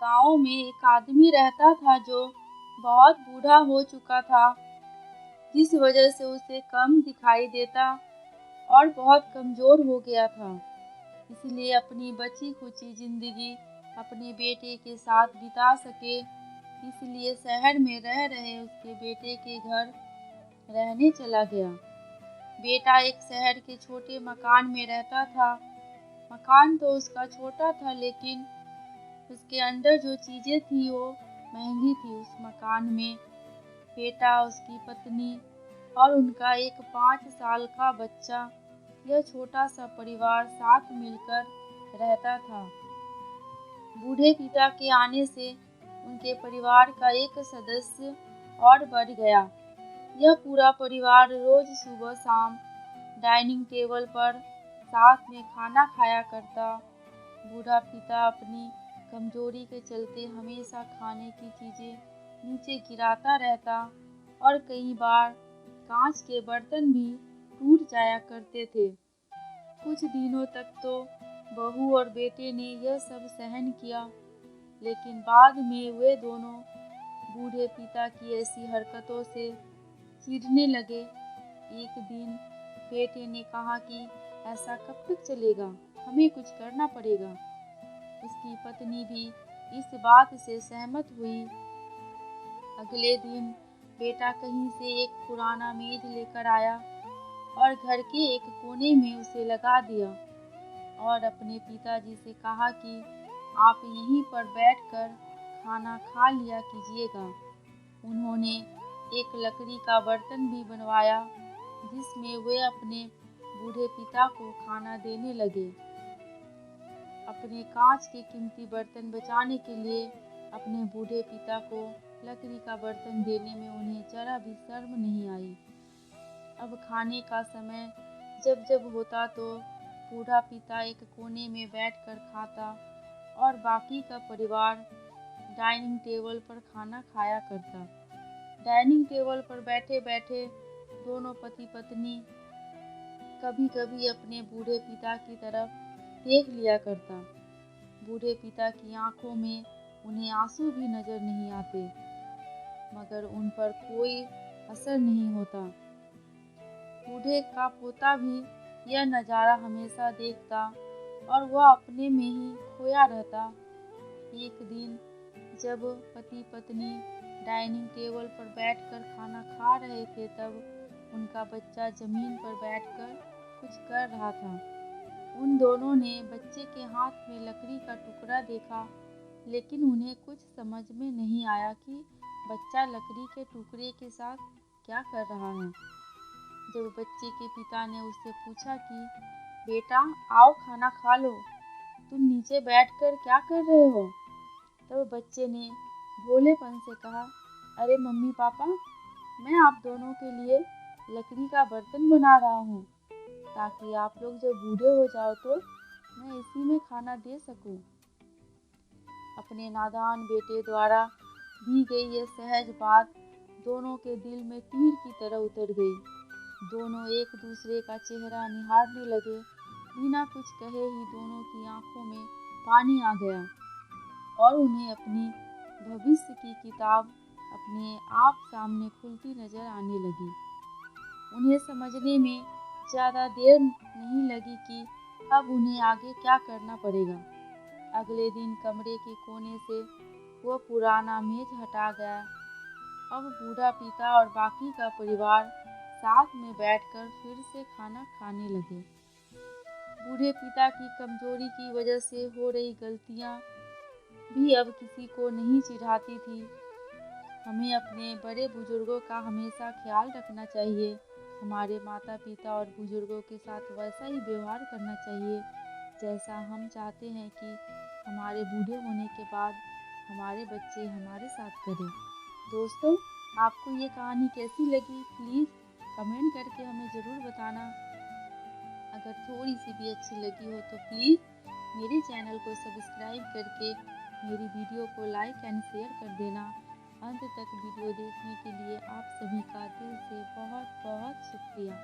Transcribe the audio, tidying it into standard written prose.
गांव में एक आदमी रहता था जो बहुत बूढ़ा हो चुका था, जिस वजह से उसे कम दिखाई देता और बहुत कमज़ोर हो गया था। इसलिए अपनी बची खुची ज़िंदगी अपने बेटे के साथ बिता सके, इसलिए शहर में रह रहे उसके बेटे के घर रहने चला गया। बेटा एक शहर के छोटे मकान में रहता था। मकान तो उसका छोटा था, लेकिन उसके अंदर जो चीज़ें थी वो महंगी थी। उस मकान में बेटा, उसकी पत्नी और उनका एक 5 साल का बच्चा, यह छोटा सा परिवार साथ मिलकर रहता था। बूढ़े पिता के आने से उनके परिवार का एक सदस्य और बढ़ गया। यह पूरा परिवार रोज सुबह शाम डाइनिंग टेबल पर साथ में खाना खाया करता। बूढ़ा पिता अपनी कमजोरी के चलते हमेशा खाने की चीज़ें नीचे गिराता रहता और कई बार कांच के बर्तन भी टूट जाया करते थे। कुछ दिनों तक तो बहू और बेटे ने यह सब सहन किया, लेकिन बाद में वे दोनों बूढ़े पिता की ऐसी हरकतों से चिढ़ने लगे। एक दिन बेटे ने कहा कि ऐसा कब तक चलेगा, हमें कुछ करना पड़ेगा। उसकी पत्नी भी इस बात से सहमत हुई। अगले दिन बेटा कहीं से एक पुराना मेज लेकर आया और घर के एक कोने में उसे लगा दिया और अपने पिताजी से कहा कि आप यहीं पर बैठकर खाना खा लिया कीजिएगा। उन्होंने एक लकड़ी का बर्तन भी बनवाया, जिसमें वे अपने बूढ़े पिता को खाना देने लगे। अपने कांच के कीमती बर्तन बचाने के लिए अपने बूढ़े पिता को लकड़ी का बर्तन देने में उन्हें जरा भी शर्म नहीं आई। अब खाने का समय जब जब होता तो बूढ़ा पिता एक कोने में बैठकर खाता और बाकी का परिवार डाइनिंग टेबल पर खाना खाया करता। डाइनिंग टेबल पर बैठे बैठे दोनों पति पत्नी कभी कभी अपने बूढ़े पिता की तरफ देख लिया करता। बूढ़े पिता की आंखों में उन्हें आंसू भी नजर नहीं आते, मगर उन पर कोई असर नहीं होता। बूढ़े का पोता भी यह नज़ारा हमेशा देखता और वह अपने में ही खोया रहता। एक दिन जब पति पत्नी डाइनिंग टेबल पर बैठकर खाना खा रहे थे, तब उनका बच्चा जमीन पर बैठकर कुछ कर रहा था। उन दोनों ने बच्चे के हाथ में लकड़ी का टुकड़ा देखा, लेकिन उन्हें कुछ समझ में नहीं आया कि बच्चा लकड़ी के टुकड़े के साथ क्या कर रहा है। जब बच्चे के पिता ने उससे पूछा कि बेटा आओ खाना खा लो, तुम नीचे बैठकर क्या कर रहे हो, तब बच्चे ने भोलेपन से कहा, अरे मम्मी पापा, मैं आप दोनों के लिए लकड़ी का बर्तन बना रहा हूँ, ताकि आप लोग जब बूढ़े हो जाओ तो मैं इसी में खाना दे सकूँ। अपने नादान बेटे द्वारा दी गई यह सहज बात दोनों के दिल में तीर की तरह उतर गई। दोनों एक दूसरे का चेहरा निहारने लगे। बिना कुछ कहे ही दोनों की आंखों में पानी आ गया और उन्हें अपनी भविष्य की किताब अपने आप सामने खुलती नजर आने लगी। उन्हें समझने में ज़्यादा देर नहीं लगी कि अब उन्हें आगे क्या करना पड़ेगा। अगले दिन कमरे के कोने से वह पुराना मेज हटा गया। अब बूढ़ा पिता और बाकी का परिवार साथ में बैठकर फिर से खाना खाने लगे। बूढ़े पिता की कमजोरी की वजह से हो रही गलतियां भी अब किसी को नहीं चिढ़ाती थी। हमें अपने बड़े बुजुर्गों का हमेशा ख्याल रखना चाहिए। हमारे माता पिता और बुजुर्गों के साथ वैसा ही व्यवहार करना चाहिए जैसा हम चाहते हैं कि हमारे बूढ़े होने के बाद हमारे बच्चे हमारे साथ करें। दोस्तों, आपको ये कहानी कैसी लगी, प्लीज़ कमेंट करके हमें ज़रूर बताना। अगर थोड़ी सी भी अच्छी लगी हो तो प्लीज़ मेरे चैनल को सब्सक्राइब करके मेरी वीडियो को लाइक एंड शेयर कर देना। अंत तक वीडियो देखने के लिए आप सभी का दिल से बहुत बहुत शुक्रिया।